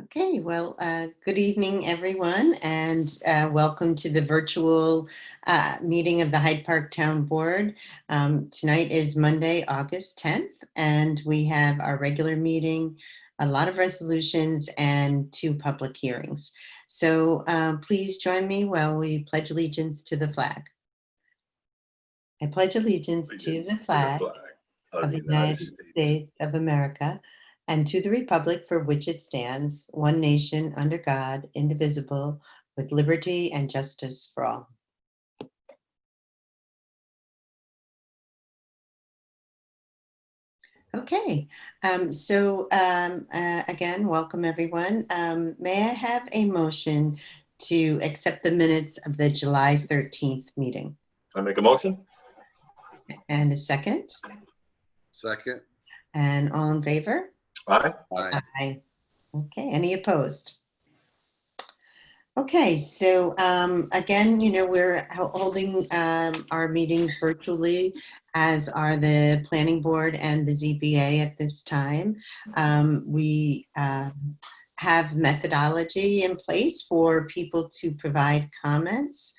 Okay, well, good evening, everyone, and welcome to the virtual meeting of the Hyde Park Town Board. Tonight is Monday, August 10th, and we have our regular meeting, a lot of resolutions, and 2 public hearings. So please join me while we pledge allegiance to the flag. I pledge allegiance to the flag of the United States of America and to the republic for which it stands, one nation under God, indivisible, with liberty and justice for all. Okay, again, welcome everyone. May I have a motion to accept the minutes of the July 13th meeting? I make a motion. And a second? Second. And all in favor? Aye. Aye. Aye. Okay, any opposed? Okay, so again, we're holding our meetings virtually, as are the Planning Board and the ZBA at this time. We have methodology in place for people to provide comments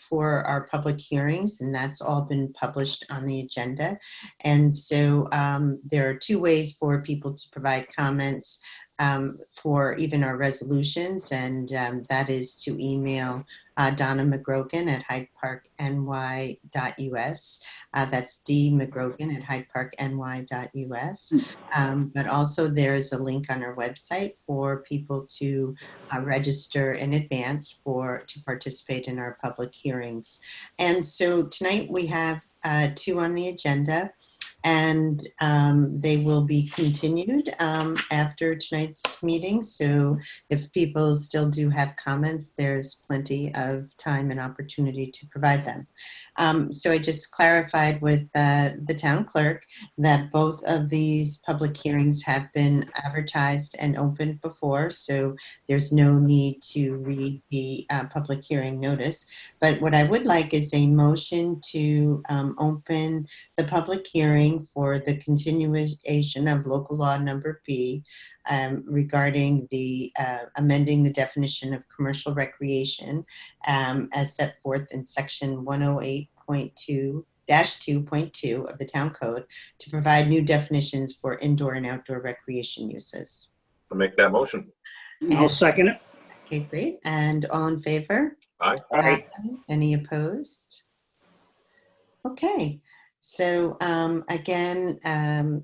for our public hearings, and that's all been published on the agenda. And so there are 2 ways for people to provide comments for even our resolutions, and that is to email Donna McGrogan at hydeparkny.us. That's D McGrogan at hydeparkny.us. But also there is a link on our website for people to register in advance to participate in our public hearings. And so tonight we have 2 on the agenda, and they will be continued after tonight's meeting. So if people still do have comments, there's plenty of time and opportunity to provide them. So I just clarified with the town clerk that both of these public hearings have been advertised and opened before, so there's no need to read the public hearing notice. But what I would like is a motion to open the public hearing for the continuation of local law number B regarding the amending the definition of commercial recreation as set forth in section 108.2-2.2 of the town code to provide new definitions for indoor and outdoor recreation uses. I'll make that motion. I'll second it. Okay, great. And all in favor? Aye. Aye. Any opposed? Okay. So again,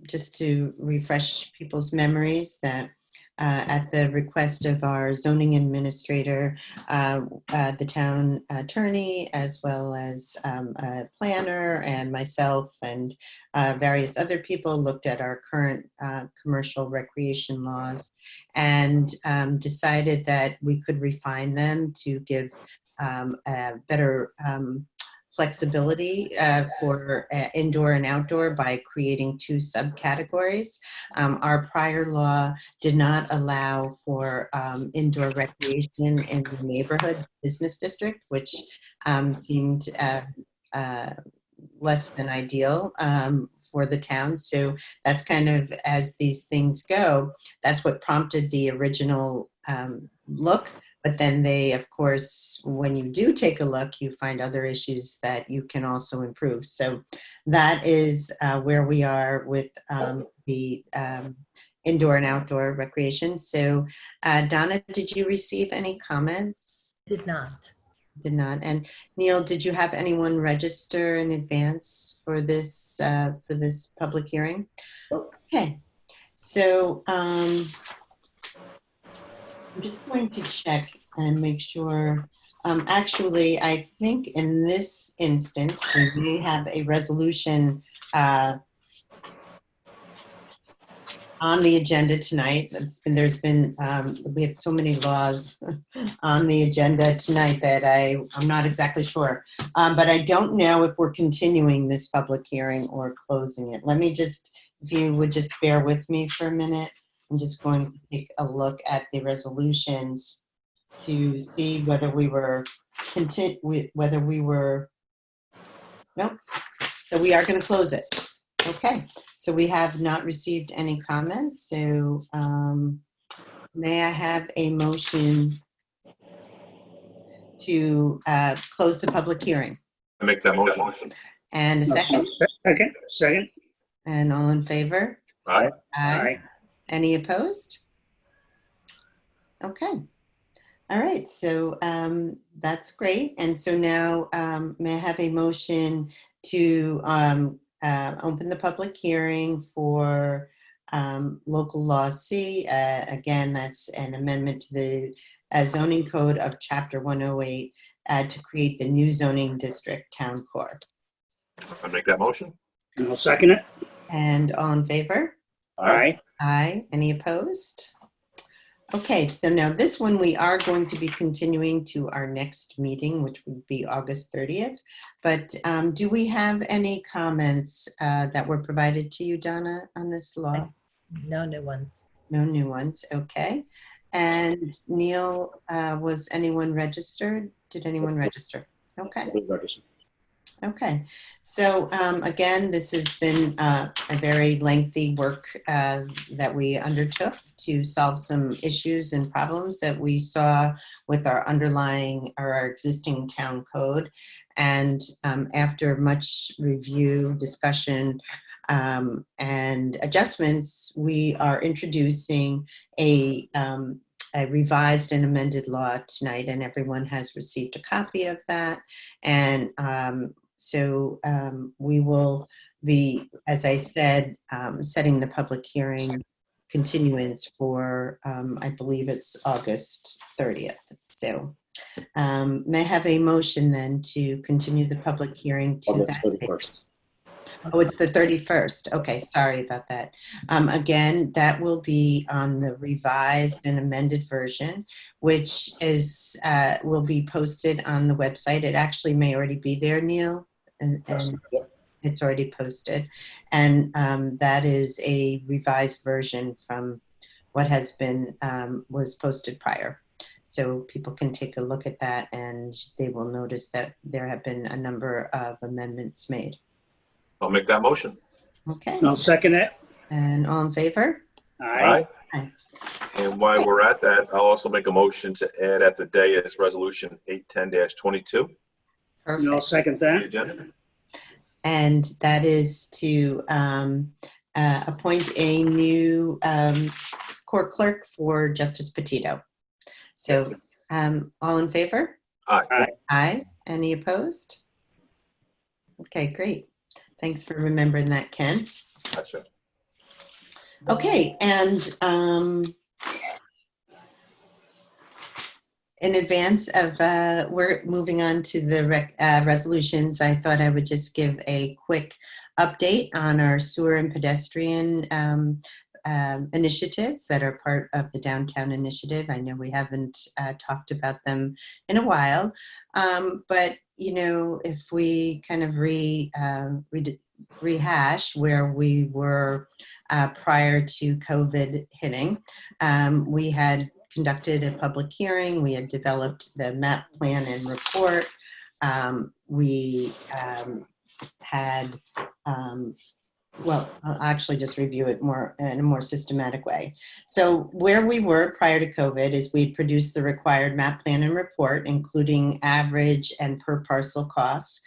just to refresh people's memories, that at the request of our zoning administrator, the town attorney, as well as a planner and myself and various other people looked at our current commercial recreation laws and decided that we could refine them to give a better flexibility for indoor and outdoor by creating 2 subcategories. Our prior law did not allow for indoor recreation in the neighborhood business district, which seemed less than ideal for the town. So that's kind of, as these things go, that's what prompted the original look. But then they, of course, when you do take a look, you find other issues that you can also improve. So that is where we are with the indoor and outdoor recreation. So Donna, did you receive any comments? Did not. Did not. And Neil, did you have anyone register in advance for this public hearing? Okay. So I'm just going to check and make sure. Actually, I think in this instance, we may have a resolution on the agenda tonight. There's been, we have so many laws on the agenda tonight that I'm not exactly sure. But I don't know if we're continuing this public hearing or closing it. Let me just, if you would just bear with me for a minute. I'm just going to take a look at the resolutions to see whether we were nope. So we are going to close it. Okay, so we have not received any comments, so may I have a motion to close the public hearing? I make that motion. And a second? Second. And all in favor? Aye. Aye. Any opposed? Okay. All right, so that's great. And so now may I have a motion to open the public hearing for local law C. Again, that's an amendment to the zoning code of chapter 108 to create the new zoning district town core. I make that motion. And I'll second it. And all in favor? Aye. Aye. Any opposed? Okay, so now this one we are going to be continuing to our next meeting, which would be August 30th. But do we have any comments that were provided to you, Donna, on this law? No new ones. No new ones, okay. And Neil, was anyone registered? Did anyone register? Okay. Okay, so again, this has been a very lengthy work that we undertook to solve some issues and problems that we saw with our our existing town code. And after much review, discussion, and adjustments, we are introducing a revised and amended law tonight, and everyone has received a copy of that. And so we will be, as I said, setting the public hearing continuance for, I believe it's August 30th. So may I have a motion then to continue the public hearing to August that date? 31st. Oh, it's the 31st. Okay, sorry about that. Again, that will be on the revised and amended version, which is will be posted on the website. It actually may already be there, Neil, and Yep. it's already posted. And that is a revised version from what has been was posted prior. So people can take a look at that, and they will notice that there have been a number of amendments made. I'll make that motion. Okay. And I'll second it. And all in favor? Aye. Aye. And while we're at that, I'll also make a motion to add at the dais resolution 810-22 to And I'll Perfect. second the that. agenda. And that is to appoint a new court clerk for Justice Petito. So all in favor? Aye. Aye. Any opposed? Okay, great. Thanks for remembering that, Ken. Gotcha. Okay, and in advance of we're moving on to the resolutions, I thought I would just give a quick update on our sewer and pedestrian initiatives that are part of the downtown initiative. I know we haven't talked about them in a while, but you know, if we kind of rehash where we were prior to COVID hitting, we had conducted a public hearing. We had developed the map plan and report. We had, well, I'll actually just review it more in a more systematic way. So where we were prior to COVID is we produced the required map plan and report, including average and per parcel costs.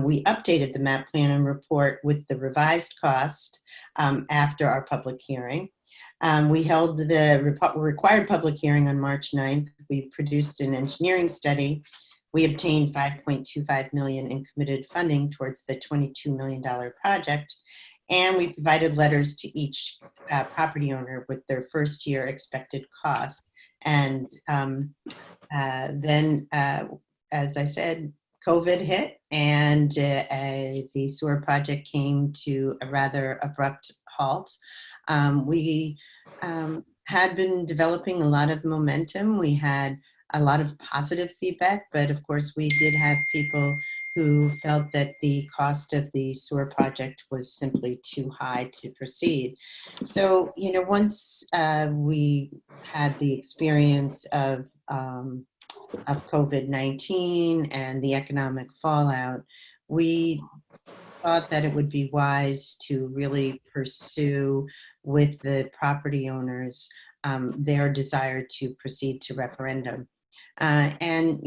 We updated the map plan and report with the revised cost after our public hearing. We held the required public hearing on March 9th. We produced an engineering study. We obtained $5.25 million in committed funding towards the $22 million project. And we provided letters to each property owner with their first year expected cost. And then, as I said, COVID hit, and the sewer project came to a rather abrupt halt. We had been developing a lot of momentum. We had a lot of positive feedback, but of course we did have people who felt that the cost of the sewer project was simply too high to proceed. So, you know, once we had the experience of COVID-19 and the economic fallout, we thought that it would be wise to really pursue with the property owners their desire to proceed to referendum. And,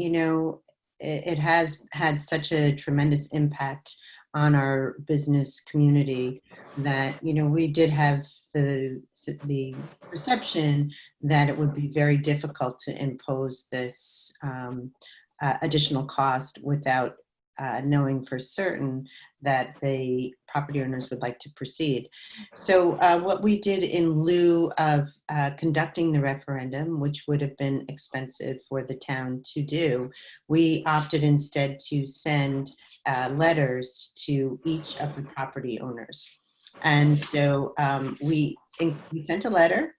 it has had such a tremendous impact on our business community that, we did have the perception that it would be very difficult to impose this additional cost without knowing for certain that the property owners would like to proceed. So what we did in lieu of conducting the referendum, which would have been expensive for the town to do, we opted instead to send letters to each of the property owners. And so we sent a letter.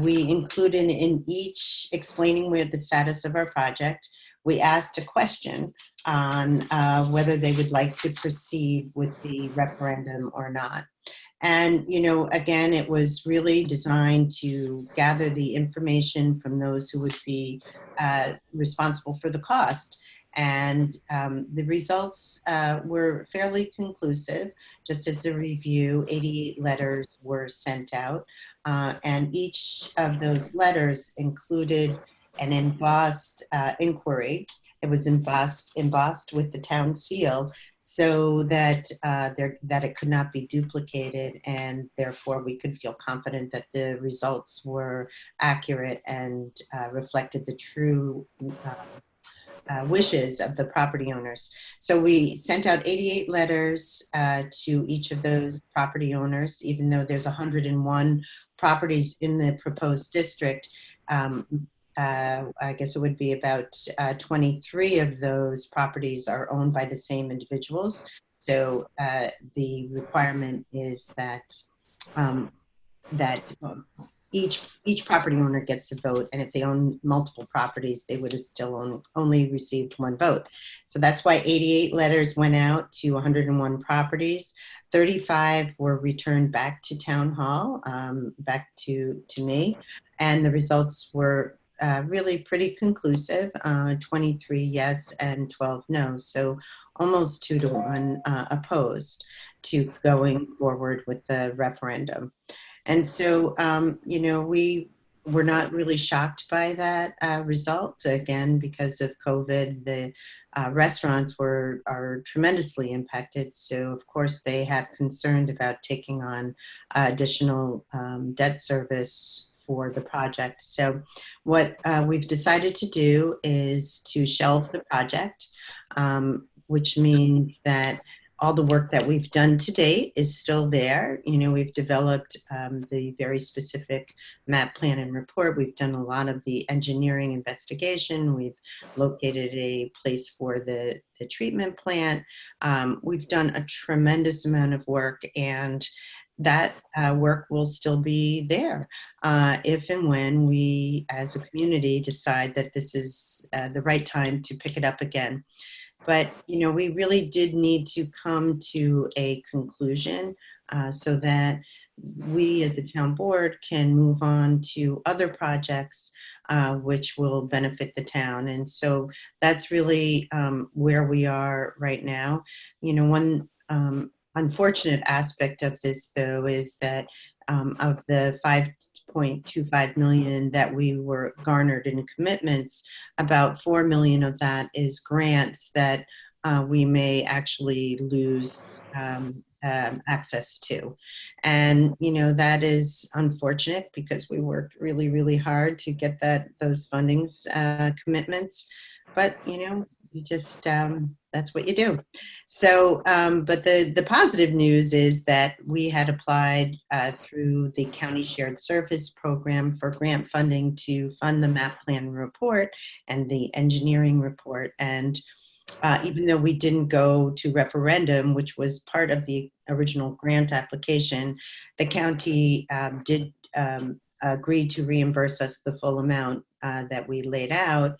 We included in each explaining where the status of our project. We asked a question on whether they would like to proceed with the referendum or not. And, again, it was really designed to gather the information from those who would be responsible for the cost. And the results were fairly conclusive. Just as a review, 88 letters were sent out. And each of those letters included an embossed inquiry. It was embossed with the town seal so that that it could not be duplicated, and therefore we could feel confident that the results were accurate and reflected the true wishes of the property owners. So we sent out 88 letters to each of those property owners, even though there's 101 properties in the proposed district. I guess it would be about 23 of those properties are owned by the same individuals. So the requirement is that each property owner gets a vote, and if they own multiple properties, they would have still only received one vote. So that's why 88 letters went out to 101 properties. 35 were returned back to town hall, back to me, and the results were really pretty conclusive, 23 yes and 12 no. So almost 2 to 1 opposed to going forward with the referendum. And so, we were not really shocked by that result. Again, because of COVID, the restaurants are tremendously impacted. So, of course, they have concerned about taking on additional debt service for the project. So what we've decided to do is to shelve the project, which means that all the work that we've done to date is still there. We've developed the very specific map plan and report. We've done a lot of the engineering investigation. We've located a place for the treatment plant. We've done a tremendous amount of work, and that work will still be there if and when we as a community decide that this is the right time to pick it up again. But, we really did need to come to a conclusion so that we as a town board can move on to other projects which will benefit the town. And so that's really where we are right now. One unfortunate aspect of this, though, is that of the $5.25 million that we were garnered in commitments, about $4 million of that is grants that we may actually lose access to. And, that is unfortunate because we worked really, really hard to get those fundings commitments. But, you just, that's what you do. So, but the positive news is that we had applied through the County Shared Service Program for grant funding to fund the map plan report and the engineering report. And even though we didn't go to referendum, which was part of the original grant application, the county did agree to reimburse us the full amount that we laid out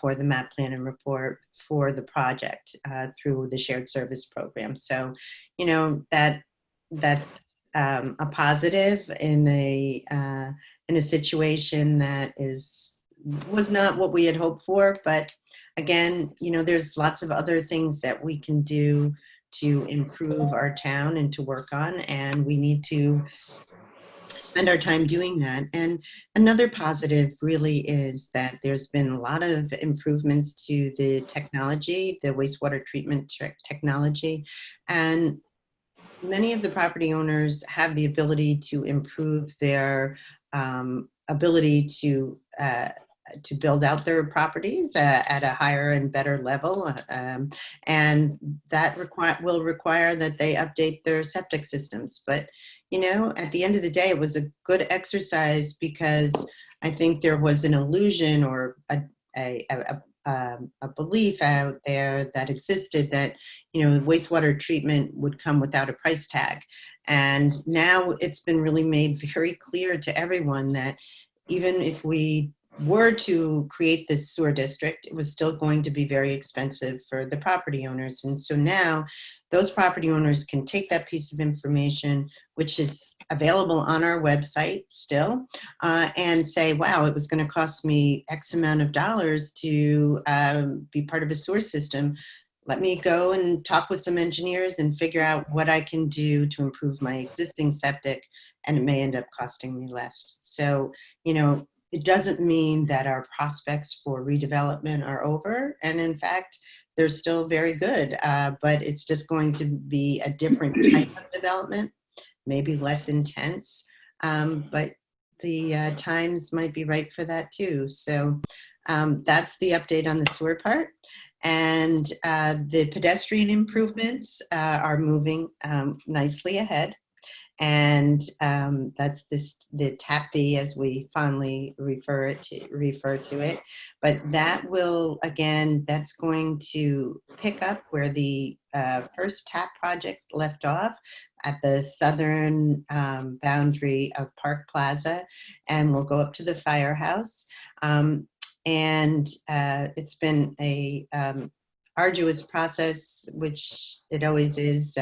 for the map plan and report for the project through the shared service program. So, that's a positive in a situation that was not what we had hoped for. But again, there's lots of other things that we can do to improve our town and to work on, and we need to spend our time doing that. And another positive really is that there's been a lot of improvements to the technology, the wastewater treatment technology, and many of the property owners have the ability to improve their ability to build out their properties at a higher and better level. And that will require that they update their septic systems. But, you know, at the end of the day, it was a good exercise because I think there was an illusion or a belief out there that existed that, you know, wastewater treatment would come without a price tag. And now it's been really made very clear to everyone that even if we were to create this sewer district, it was still going to be very expensive for the property owners. And so now those property owners can take that piece of information, which is available on our website still, and say, wow, it was going to cost me X amount of dollars to be part of a sewer system. Let me go and talk with some engineers and figure out what I can do to improve my existing septic, and it may end up costing me less. So, you know, it doesn't mean that our prospects for redevelopment are over. And in fact, they're still very good, but it's just going to be a different type of development, maybe less intense, but the times might be right for that too. So that's the update on the sewer part. And the pedestrian improvements are moving nicely ahead. And that's the TAP B, as we fondly refer to it. But that will, again, that's going to pick up where the first TAP project left off at the southern boundary of Park Plaza, and we'll go up to the firehouse. And it's been a arduous process, which it always is,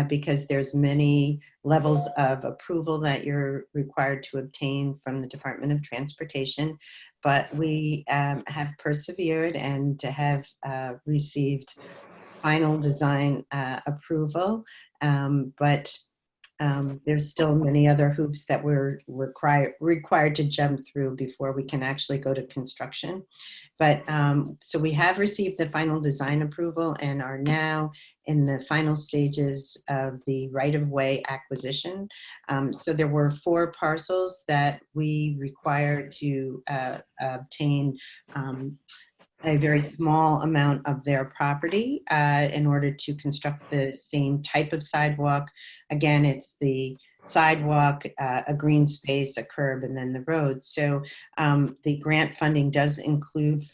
because there's many levels of approval that you're required to obtain from the Department of Transportation. But we have persevered and have received final design approval. But there's still many other hoops that we're required to jump through before we can actually go to construction. But so we have received the final design approval and are now in the final stages of the right-of-way acquisition. So there were 4 parcels that we required to obtain a very small amount of their property in order to construct the same type of sidewalk. Again, it's the sidewalk, a green space, a curb, and then the road. So the grant funding does include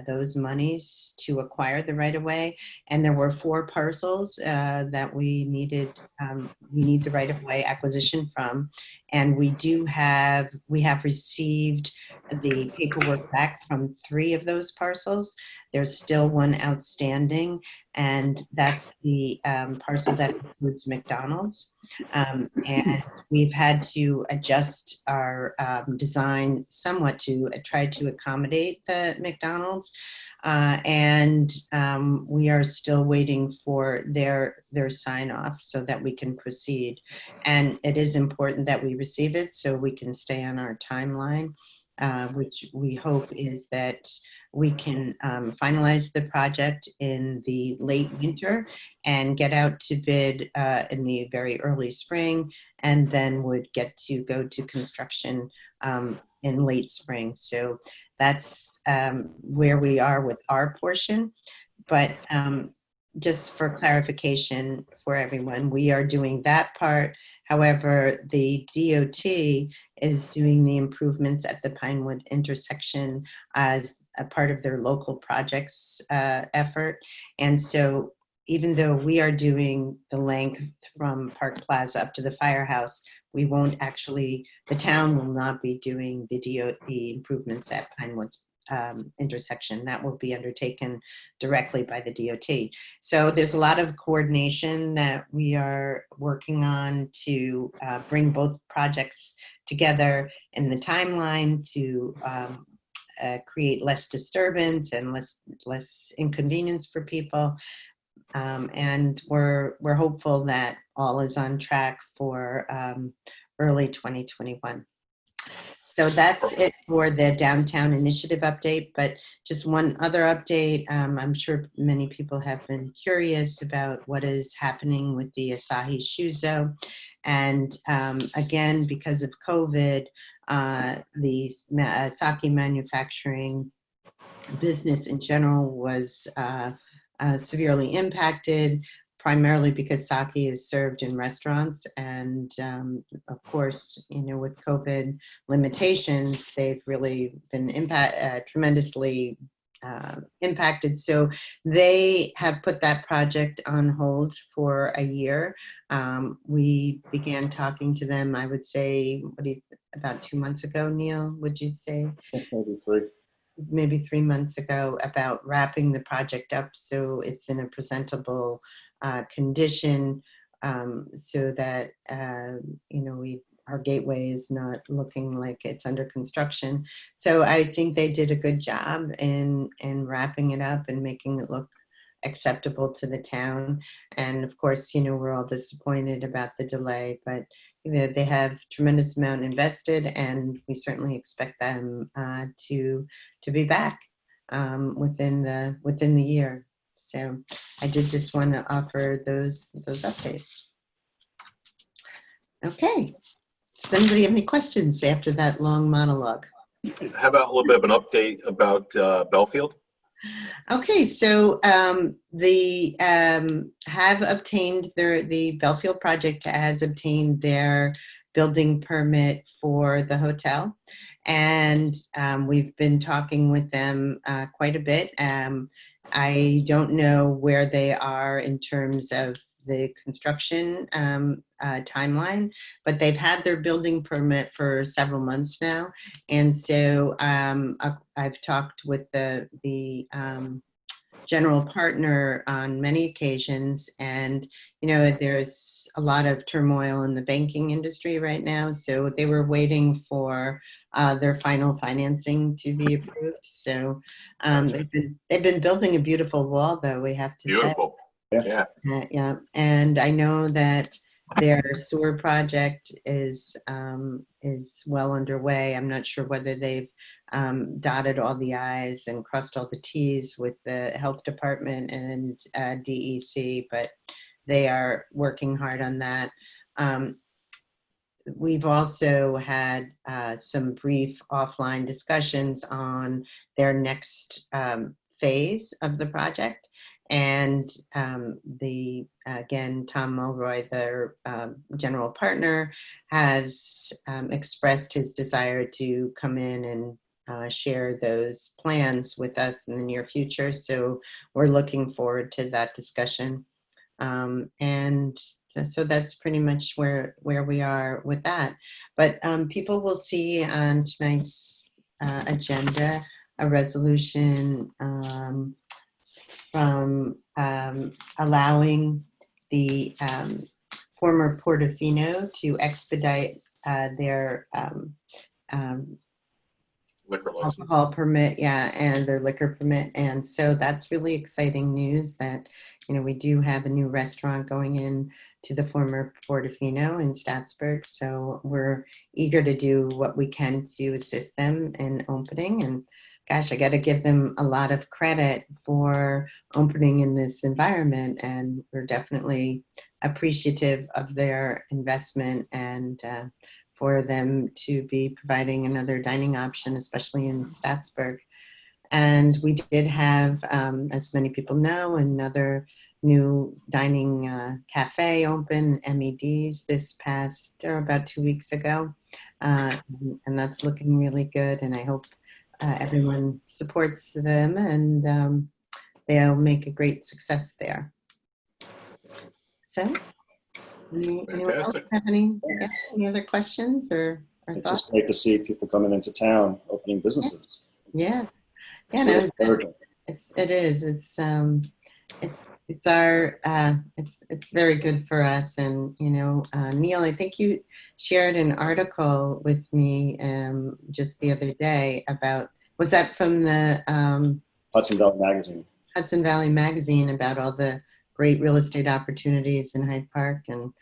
those monies to acquire the right-of-way. And there were 4 parcels that we need the right-of-way acquisition from. And we have received the paperwork back from 3 of those parcels. There's still 1 outstanding, and that's the parcel that includes McDonald's. And we've had to adjust our design somewhat to try to accommodate the McDonald's. And we are still waiting for their sign off so that we can proceed. And it is important that we receive it so we can stay on our timeline, which we hope is that we can finalize the project in the late winter and get out to bid in the very early spring, and then would get to go to construction in late spring. So that's where we are with our portion. But just for clarification for everyone, we are doing that part. However, the DOT is doing the improvements at the Pinewood intersection as a part of their local projects effort. And so even though we are doing the length from Park Plaza up to the firehouse, we won't actually, the town will not be doing the DOT improvements at Pinewood's intersection. That will be undertaken directly by the DOT. So there's a lot of coordination that we are working on to bring both projects together in the timeline to create less disturbance and less inconvenience for people. and we're hopeful that all is on track for early 2021. So that's it for the downtown initiative update, but just one other update. I'm sure many people have been curious about what is happening with the Asahi Shuzo. And again, because of COVID, the sake manufacturing business in general was severely impacted, primarily because sake is served in restaurants. And of course, with COVID limitations, they've really been tremendously impacted. So they have put that project on hold for a year. We began talking to them, I would say, about 2 months ago, Neil, would you say? Maybe 3. Maybe 3 months ago, about wrapping the project up so it's in a presentable condition, so that our gateway is not looking like it's under construction. So I think they did a good job in wrapping it up and making it look acceptable to the town. And of course, we're all disappointed about the delay, but they have tremendous amount invested, and we certainly expect them to be back within the year. So I did just want to offer those updates. Okay. Does anybody have any questions after that long monologue? How about a little bit of an update about Belfield? Okay, so the Belfield project has obtained their building permit for the hotel, and we've been talking with them quite a bit. I don't know where they are in terms of the construction timeline, but they've had their building permit for several months now. And so I've talked with the general partner on many occasions, and there's a lot of turmoil in the banking industry right now, so they were waiting for their final financing to be approved. So they've been building a beautiful wall, though, we have to say. Beautiful. Yeah. Yeah, and I know that their sewer project is well underway. I'm not sure whether they've dotted all the I's and crossed all the T's with the health department and DEC, but they are working hard on that. We've also had some brief offline discussions on their next phase of the project. And again, Tom Mulroy, their general partner, has expressed his desire to come in and share those plans with us in the near future. So we're looking forward to that discussion. And so that's pretty much where we are with that. But people will see on tonight's agenda a resolution from allowing the former Portofino to expedite their Liquor license. alcohol permit, and their liquor permit. And so that's really exciting news that, we do have a new restaurant going in to the former Portofino in Staatsburg. So we're eager to do what we can to assist them in opening. And gosh, I got to give them a lot of credit for opening in this environment. And we're definitely appreciative of their investment and for them to be providing another dining option, especially in Staatsburg. And we did have, as many people know, another new dining cafe open, MED's, this past, about 2 weeks ago. And that's looking really good. And I hope everyone supports them, and they'll make a great success there. So, anyone else have any other questions or It's thoughts? just great to see people coming into town, opening businesses. Yeah, It's really it is. It's our it's very good for us. And Neil, I think you shared an article with me just the other day about, was that from the Hudson Valley Magazine. Hudson Valley Magazine, about all the great real estate opportunities in Hyde Park, and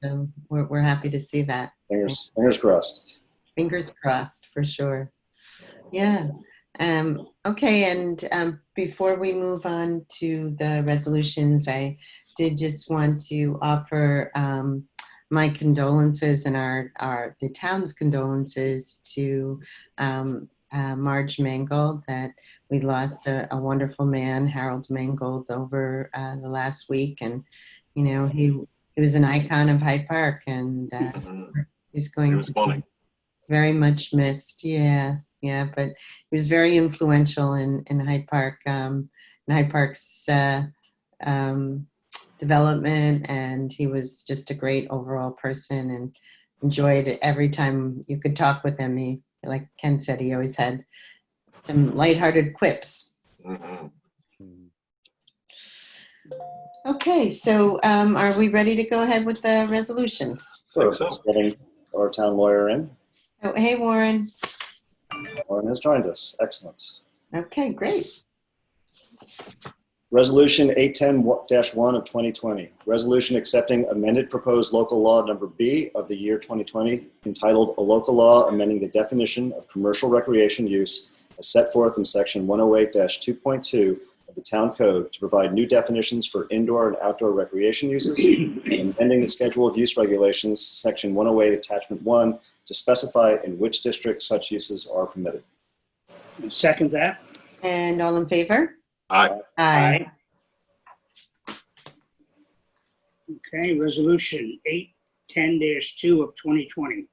so we're happy to see that. Fingers crossed. Fingers crossed, for sure. Yeah. Okay, and before we move on to the resolutions, I did just want to offer my condolences and the town's condolences to Marge Mangold, that we lost a wonderful man, Harold Mangold, over the last week, and he was an icon of Hyde Park, and he's going It was to funny. be very much missed. Yeah, but he was very influential in Hyde Park, in Hyde Park's development, and he was just a great overall person, and enjoyed it every time you could talk with him. He, like Ken said, he always had some lighthearted quips. Mhm. Okay, so are we ready to go ahead with the resolutions? Sure. so. Just getting our town lawyer in. Oh, hey, Warren. Warren has joined us. Excellent. Okay, great. Resolution 810-1 of 2020. Resolution accepting amended proposed local law number B of the year 2020, entitled A Local Law Amending the Definition of Commercial Recreation Use as set forth in section 108-2.2 of the Town Code to provide new definitions for indoor and outdoor recreation uses, and amending the Schedule of Use Regulations, section 108, attachment 1, to specify in which district such uses are permitted. Second that. And all in favor? Aye. Aye. Okay, resolution 810-2 of 2020.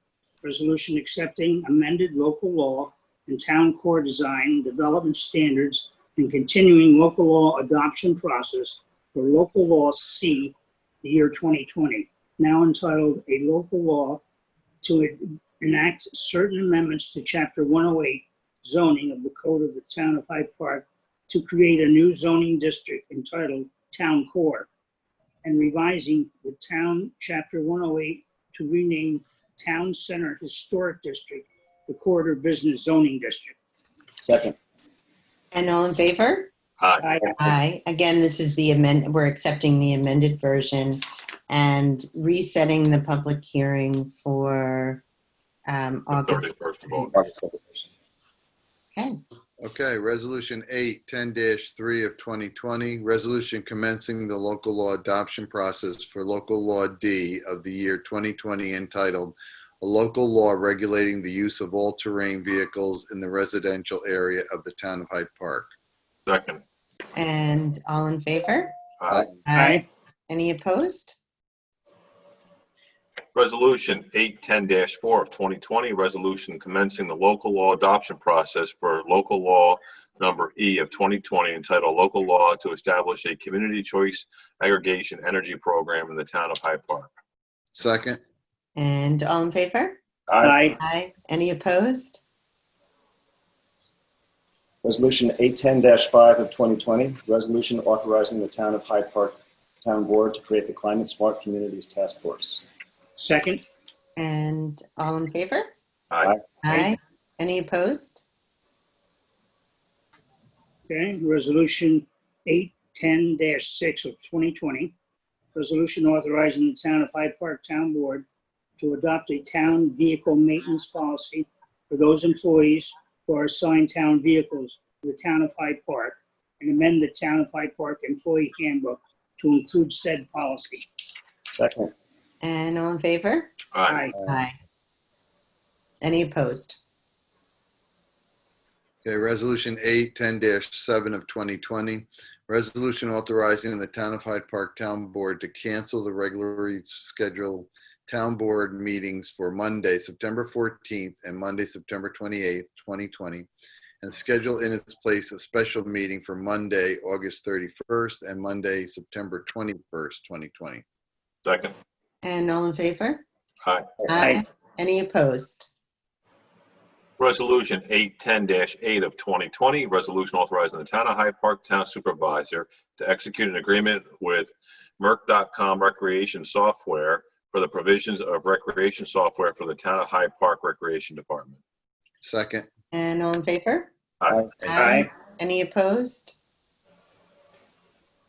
Resolution accepting amended local law and town core design development standards and continuing local law adoption process for local law C, the year 2020, now entitled A Local Law to enact certain amendments to chapter 108 zoning of the code of the town of Hyde Park to create a new zoning district entitled Town Core, and revising the town chapter 108 to rename Town Center Historic District, the Corridor Business Zoning District. Second. And all in favor? Aye. Aye. Again, this is the we're accepting the amended version and resetting the public hearing for The August. 31st of August. Okay. Okay, Resolution 810-3 of 2020, resolution commencing the local law adoption process for local law D of the year 2020, entitled A Local Law Regulating the Use of All-Terrain Vehicles in the Residential Area of the Town of Hyde Park. Second. And all in favor? Aye. Aye. Any opposed? Resolution 810-4 of 2020, resolution commencing the local law adoption process for local law number E of 2020, entitled Local Law to Establish a Community Choice Aggregation Energy Program in the Town of Hyde Park. Second. And all in favor? Aye. Aye. Any opposed? Resolution 810-5 of 2020, resolution authorizing the Town of Hyde Park Town Board to create the Climate Smart Communities Task Force. Second. And all in favor? Aye. Aye. Any opposed? Okay, resolution 810-6 of 2020, resolution authorizing the town of Hyde Park Town Board to adopt a town vehicle maintenance policy for those employees who are assigned town vehicles to the town of Hyde Park, and amend the town of Hyde Park employee handbook to include said policy. Second. And all in favor? Aye. Aye. Any opposed? Okay, Resolution 810-7 of 2020, resolution authorizing the Town of Hyde Park Town Board to cancel the regularly scheduled town board meetings for Monday, September 14th and Monday, September 28th, 2020, and schedule in its place a special meeting for Monday, August 31st and Monday, September 21st, 2020. Second. And all in favor? Aye. Aye. Any opposed? Resolution 810-8 of 2020, resolution authorizing the Town of Hyde Park Town Supervisor to execute an agreement with Merck.com Recreation Software for the provisions of recreation software for the Town of Hyde Park Recreation Department. Second. And all in favor? Aye. Aye. Any opposed?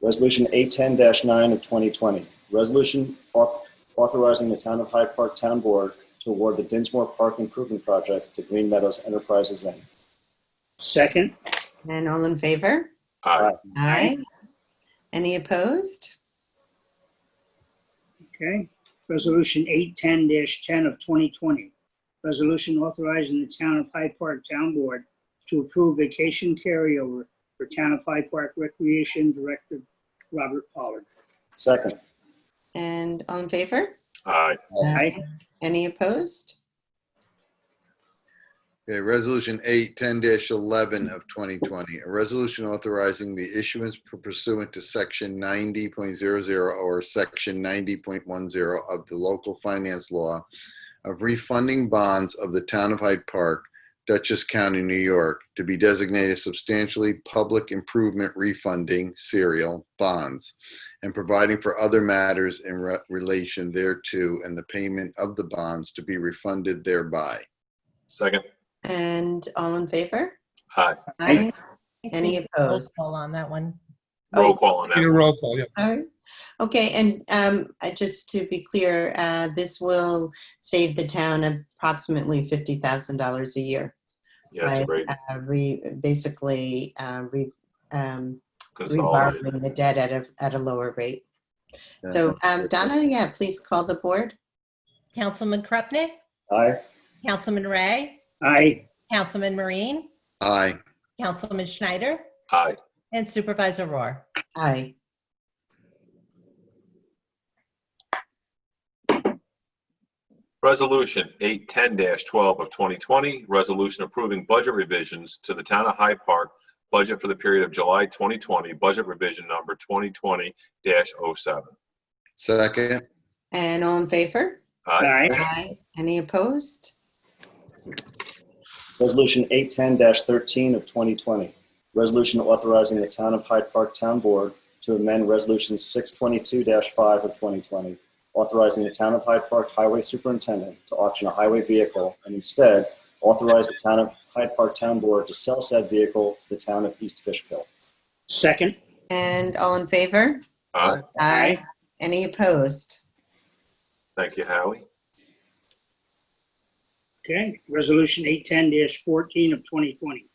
Resolution 810-9 of 2020. Resolution authorizing the Town of Hyde Park Town Board to award the Dinsmore Park Improvement Project to Green Meadows Enterprises, Inc. Second. And all in favor? Aye. Aye. Any opposed? Okay. Resolution 810-10 of 2020. Resolution authorizing the Town of Hyde Park Town Board to approve vacation carryover for Town of Hyde Park Recreation Director Robert Pollard. Second. And all in favor? Aye. Aye. Any opposed? Okay, Resolution 810-11 of 2020, a resolution authorizing the issuance pursuant to Section 90.00 or Section 90.10 of the local finance law of refunding bonds of the Town of Hyde Park, Dutchess County, New York, to be designated substantially public improvement refunding serial bonds, and providing for other matters in relation thereto, and the payment of the bonds to be refunded thereby. Second. And all in favor? Aye. Aye. I Any think roll opposed? call on that one. Roll call on Need a that. roll call, yep. All right. Okay, and just to be clear, this will save the town approximately $50,000 a year. Yeah, it's great. Basically, Consolidated. reborrowing the debt at a lower rate. Yeah. So, Donna, yeah, please call the board. Councilman Krupnik, Aye. Councilman Ray, Aye. Councilman Marine, Aye. Councilman Schneider, Aye. and Supervisor Rohr. Aye. Resolution 810-12 of 2020, resolution approving budget revisions to the Town of Hyde Park budget for the period of July 2020, budget revision number 2020-07. Second. And all in favor? Aye. Aye. Aye. Any opposed? Resolution 810-13 of 2020. Resolution authorizing the Town of Hyde Park Town Board to amend Resolution 622-5 of 2020, authorizing the Town of Hyde Park Highway Superintendent to auction a highway vehicle, and instead authorize the Town of Hyde Park Town Board to sell said vehicle to the Town of East Fishkill. Second. And all in favor? Aye. Aye. Any opposed? Thank you, Howie. Okay. Resolution 810-14 of 2020.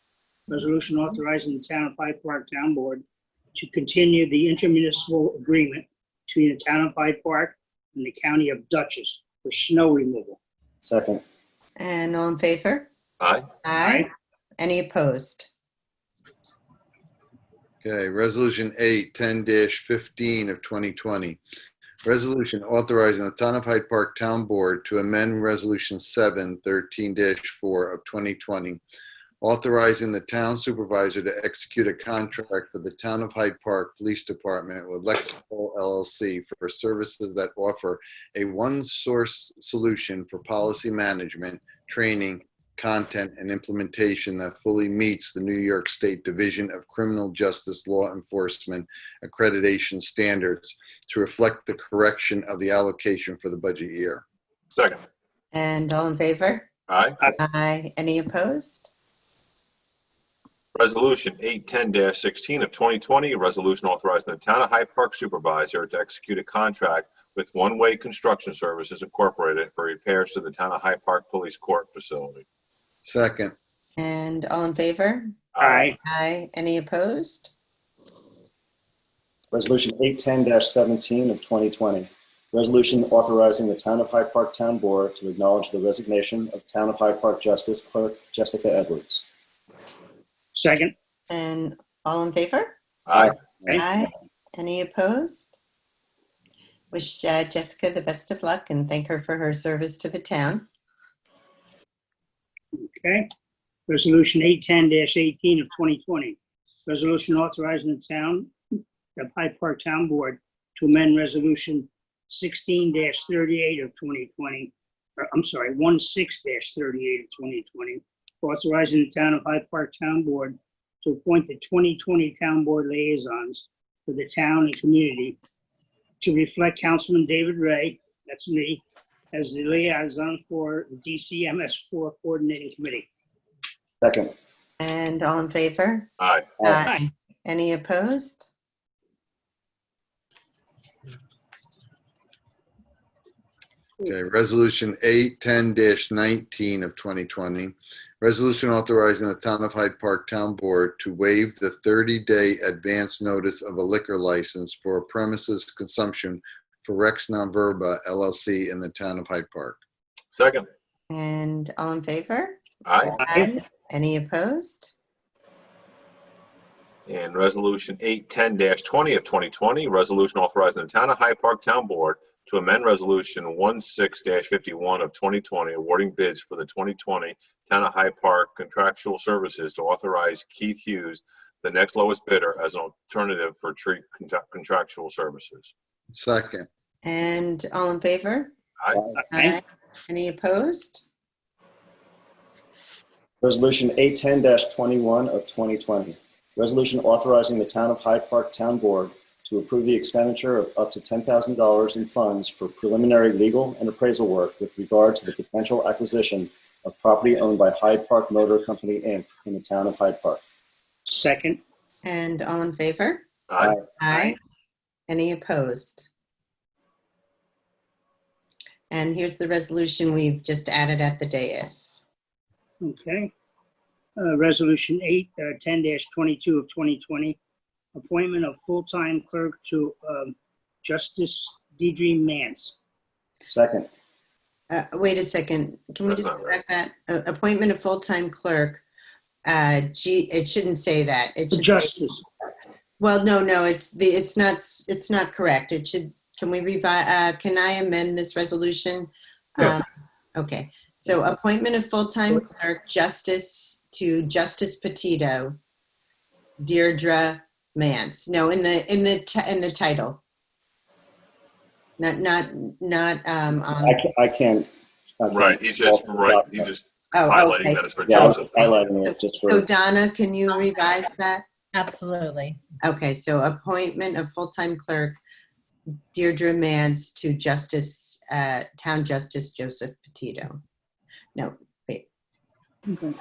Resolution authorizing the Town of Hyde Park Town Board to continue the intermunicipal agreement between the Town of Hyde Park and the County of Dutchess for snow removal. Second. And all in favor? Aye. Aye. Any opposed? Okay, Resolution 810-15 of 2020. Resolution authorizing the Town of Hyde Park Town Board to amend Resolution 713-4 of 2020, authorizing the town supervisor to execute a contract for the Town of Hyde Park Police Department with Lexipol LLC for services that offer a one-source solution for policy management, training, content, and implementation that fully meets the New York State Division of Criminal Justice Law Enforcement accreditation standards to reflect the correction of the allocation for the budget year. Second. And all in favor? Aye. Aye. Any opposed? Resolution 810-16 of 2020, resolution authorizing the Town of Hyde Park Supervisor to execute a contract with One Way Construction Services Incorporated for repairs to the Town of Hyde Park Police Court facility. Second. And all in favor? Aye. Aye. Any opposed? Resolution 810-17 of 2020. Resolution authorizing the Town of Hyde Park Town Board to acknowledge the resignation of Town of Hyde Park Justice Clerk Jessica Edwards. Second. And all in favor? Aye. Aye. Any opposed? Wish Jessica the best of luck and thank her for her service to the town. Okay. Resolution 810-18 of 2020. Resolution authorizing the Town of Hyde Park Town Board to amend Resolution 16-38 of 2020, or I'm sorry, 16-38 of 2020, authorizing the Town of Hyde Park Town Board to appoint the 2020 Town Board liaisons for the town and community to reflect Councilman David Ray, that's me, as the liaison for the DCMS4 Coordinating Committee. Second. And all in favor? Aye. Aye. Any opposed? Okay, Resolution 810-19 of 2020. Resolution authorizing the Town of Hyde Park Town Board to waive the 30-day advance notice of a liquor license for premises consumption for Rex Non Verba LLC in the Town of Hyde Park. Second. And all in favor? Aye. Aye. Any opposed? And Resolution 810-20 of 2020, resolution authorizing the Town of Hyde Park Town Board to amend Resolution 16-51 of 2020, awarding bids for the 2020 Town of Hyde Park contractual services to authorize Keith Hughes, the next lowest bidder, as an alternative for tree contractual services. Second. And all in favor? Aye. Aye. Any opposed? Resolution 810-21 of 2020. Resolution authorizing the Town of Hyde Park Town Board to approve the expenditure of up to $10,000 in funds for preliminary legal and appraisal work with regard to the potential acquisition of property owned by Hyde Park Motor Company, Inc. in the Town of Hyde Park. Second. And all in favor? Aye. Aye. Any opposed? And here's the resolution we've just added at the dais. Okay. Resolution 810-22 of 2020. Appointment of full-time clerk to Justice Deidre Mance. Second. Wait a second. Can we That's just not right. correct that? Appointment of full-time clerk. It shouldn't say that. It should say, Justice. well, no, it's not correct. It should, can we revise, can I amend this resolution? Yeah. Okay, so appointment of full-time clerk, Justice to Justice Petito, Deirdre Mance. No, in the title. Not on. I can't. Right, he's just, right, he just Oh, highlighting okay. that it's for Yeah, I was Joseph. highlighting it just So for, Donna, can you revise that? Absolutely. Okay, so appointment of full-time clerk Deirdre Mance to Justice, Town Justice Joseph Petito. No, wait. Okay.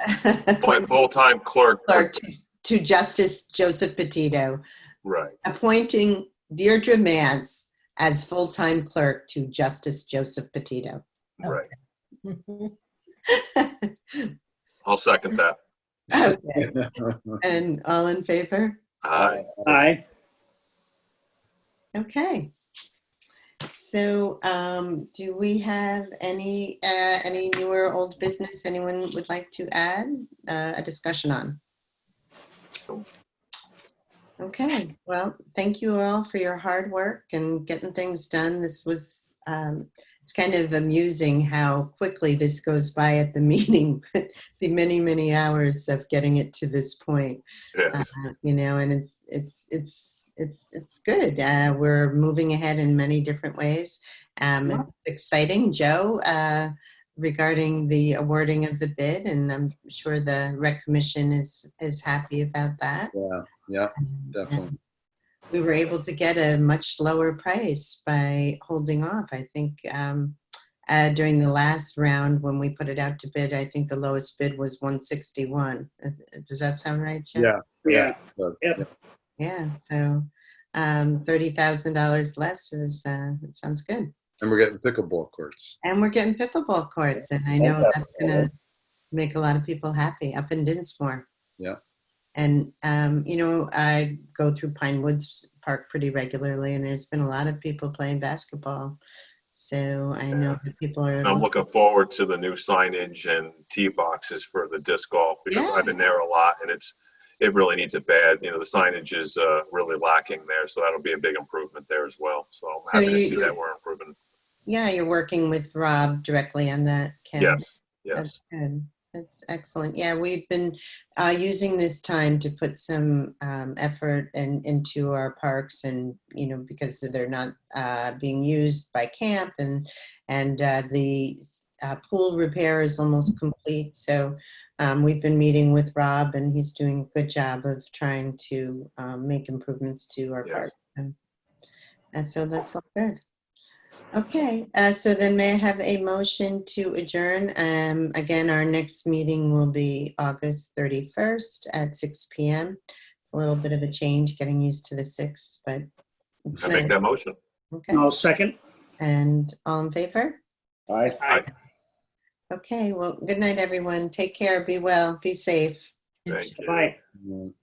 By full-time clerk, Clerk to Justice Joseph Petito, right, appointing Deirdre Mance as full-time clerk to Justice Joseph Petito. right. I'll second that. Okay, and all in favor? Aye. Aye. Okay. So, do we have any new or old business anyone would like to add a discussion on? Okay, well, thank you all for your hard work and getting things done. This was, it's kind of amusing how quickly this goes by at the meeting, the many, many hours of getting it to this point. Yes. You know, and it's good. We're moving ahead in many different ways. It's exciting, Joe, regarding the awarding of the bid, and I'm sure the Rec Commission is happy about that. Yeah, definitely. And we were able to get a much lower price by holding off. I think during the last round when we put it out to bid, I think the lowest bid was $161. Does that sound right, Joe? Yeah. So, Yep. Yeah, so $30,000 less is, it sounds good. And we're getting pickleball courts. And we're getting pickleball courts, and I know that's gonna make a lot of people happy up in Dinsmore. Yeah. And, you know, I go through Pine Woods Park pretty regularly, and there's been a lot of people playing basketball. So I know that people are. I'm looking forward to the new signage and tee boxes for the disc golf, because Yeah. I've been there a lot, and it really needs it bad. You know, the signage is really lacking there, so that'll be a big improvement there as well. So I'm So happy to you- see that we're improving. Yeah, you're working with Rob directly on that, Ken. Yes, That's yes. good. That's excellent. Yeah, we've been using this time to put some effort into our parks, and you know, because they're not being used by camp, and the pool repair is almost complete. So we've been meeting with Rob, and he's doing a good job of trying to make improvements to our Yes. parks. And so that's all good. Okay, so then may I have a motion to adjourn? Again, our next meeting will be August 31st at 6 p.m. It's a little bit of a change, getting used to the 6th, but it's I make nice. that motion. Okay, I'll second. and all in favor? Aye. Aye. Okay, well, good night, everyone. Take care, be well, be safe. Thank you. Bye. Right.